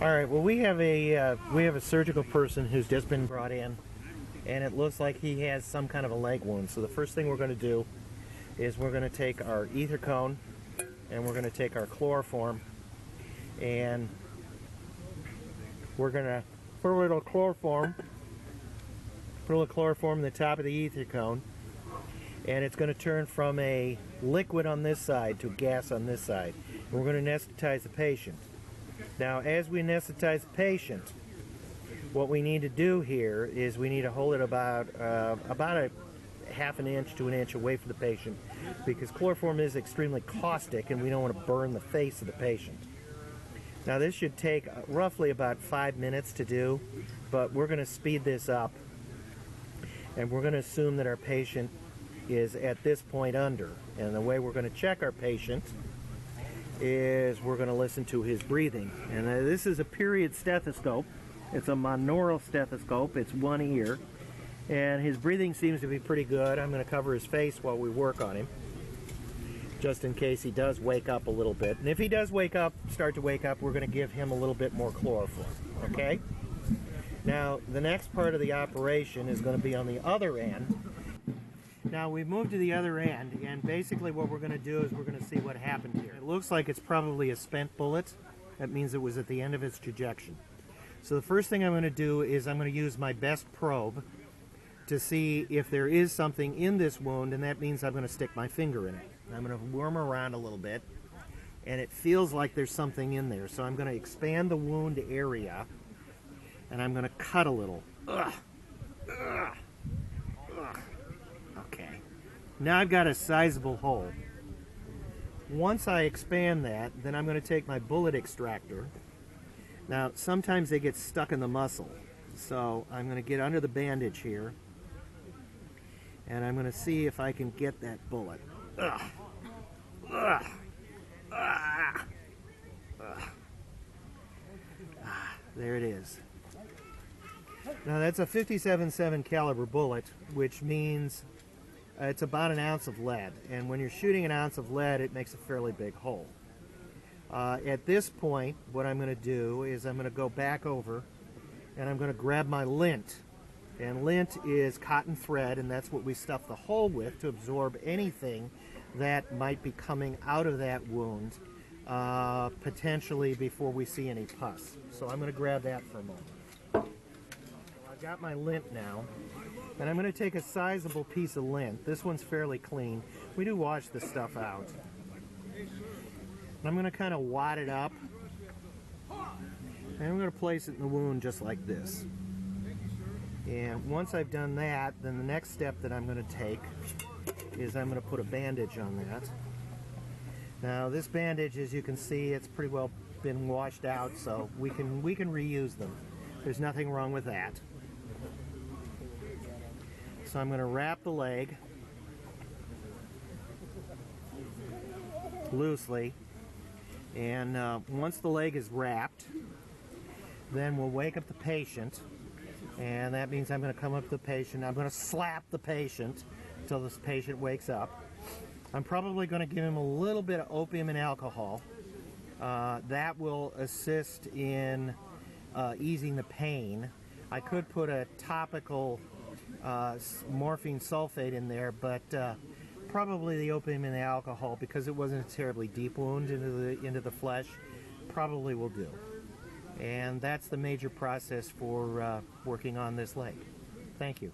All right. Well, we have a surgical person who's just been brought in, and it looks like he has some kind of a leg wound. So the first thing we're going to do is we're going to take our ether cone and we're going to take our chloroform, and we're going to put a little chloroform in the top of the ether cone, and it's going to turn from a liquid on this side to gas on this side. And we're going to anesthetize the patient. Now, as we anesthetize the patient, what we need to do here is we need to hold it about a half an inch to an inch away from the patient, because chloroform is extremely caustic and we don't want to burn the face of the patient. Now, this should take roughly about 5 minutes to do, but we're going to speed this up, and we're going to assume that our patient is at this point under. And the way we're going to check our patient is we're going to listen to his breathing. And this is a period stethoscope. It's a monaural stethoscope. It's one ear. And his breathing seems to be pretty good. I'm going to cover his face while we work on him, just in case he does wake up a little bit. And if he does start to wake up, we're going to give him a little bit more chloroform. Okay? Now, the next part of the operation is going to be on the other end. Now, we've moved to the other end, and basically what we're going to do is we're going to see what happened here. It looks like it's probably a spent bullet. That means it was at the end of its trajectory. So the first thing I'm going to do is I'm going to use my best probe to see if there is something in this wound, and that means I'm going to stick my finger in it. I'm going to worm around a little bit, and it feels like there's something in there. So I'm going to expand the wound area, and I'm going to cut a little. Ugh. Ugh. Ugh. Okay. Now I've got a sizable hole. Once I expand that, then I'm going to take my bullet extractor. Now, sometimes they get stuck in the muscle. So I'm going to get under the bandage here, and I'm going to see if I can get that bullet. Ugh. Ugh. Ah. Ugh. Ah, there it is. Now, that's a 57.7 caliber bullet, which means it's about an ounce of lead. And when you're shooting an ounce of lead, it makes a fairly big hole. At this point, what I'm going to do is I'm going to go back over, and I'm going to grab my lint. And lint is cotton thread, and that's what we stuff the hole with to absorb anything that might be coming out of that wound, potentially before we see any pus. So I'm going to grab that for a moment. I've got my lint now, and I'm going to take a sizable piece of lint. This one's fairly clean. We do wash this stuff out. And I'm going to kind of wad it up, and I'm going to place it in the wound just like this. And once I've done that, then the next step that I'm going to take is I'm going to put a bandage on that. Now, this bandage, as you can see, it's pretty well been washed out, so we can reuse them. There's nothing wrong with that. So I'm going to wrap the leg loosely, and once the leg is wrapped, then we'll wake up the patient, and that means I'm going to come up to the patient. I'm going to slap the patient until this patient wakes up. I'm probably going to give him a little bit of opium and alcohol. That will assist in easing the pain. I could put a topical morphine sulfate in there, but probably the opium and the alcohol, because it wasn't a terribly deep wound into the flesh, probably will do. And that's the major process for working on this leg. Thank you.